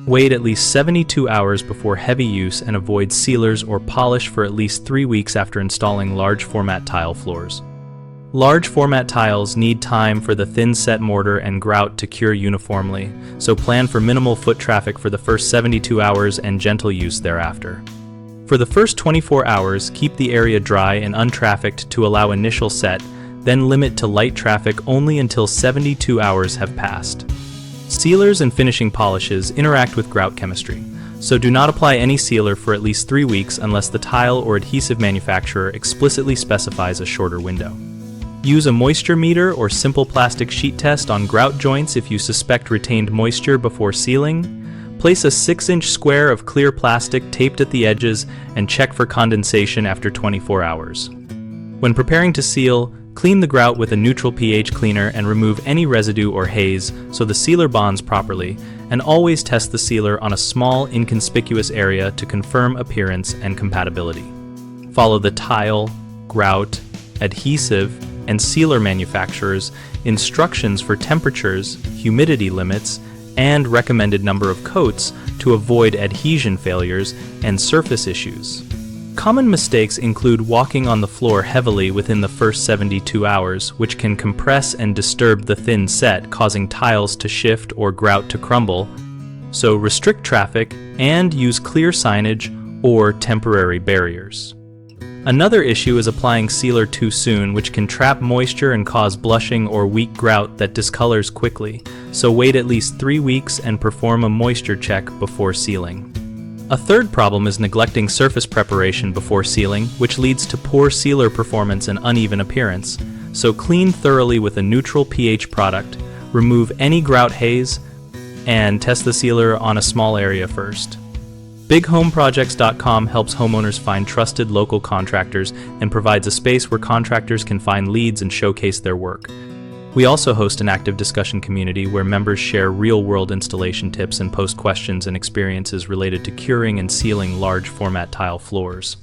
Wait at least 72 hours before heavy use and avoid sealers or polish for at least 3 weeks after installing large format tile floors. Large format tiles need time for the thin set mortar and grout to cure uniformly, so plan for minimal foot traffic for the first 72 hours and gentle use thereafter. For the first 24 hours, keep the area dry and untrafficked to allow initial set, then limit to light traffic only until 72 hours have passed. Sealers and finishing polishes interact with grout chemistry, so do not apply any sealer for at least 3 weeks unless the tile or adhesive manufacturer explicitly specifies a shorter window. Use a moisture meter or simple plastic sheet test on grout joints if you suspect retained moisture before sealing. Place a 6-inch square of clear plastic taped at the edges and check for condensation after 24 hours. When preparing to seal, clean the grout with a neutral pH cleaner and remove any residue or haze so the sealer bonds properly, and always test the sealer on a small, inconspicuous area to confirm appearance and compatibility. Follow the tile, grout, adhesive, and sealer manufacturers' instructions for temperatures, humidity limits, and recommended number of coats to avoid adhesion failures and surface issues. Common mistakes include walking on the floor heavily within the first 72 hours, which can compress and disturb the thin set, causing tiles to shift or grout to crumble, so restrict traffic and use clear signage or temporary barriers. Another issue is applying sealer too soon, which can trap moisture and cause blushing or weak grout that discolors quickly, so wait at least 3 weeks and perform a moisture check before sealing. A third problem is neglecting surface preparation before sealing, which leads to poor sealer performance and uneven appearance, so clean thoroughly with a neutral pH product, remove any grout haze, and test the sealer on a small area first. BigHomeProjects.com helps homeowners find trusted local contractors and provides a space where contractors can find leads and showcase their work. We also host an active discussion community where members share real-world installation tips and post questions and experiences related to curing and sealing large format tile floors.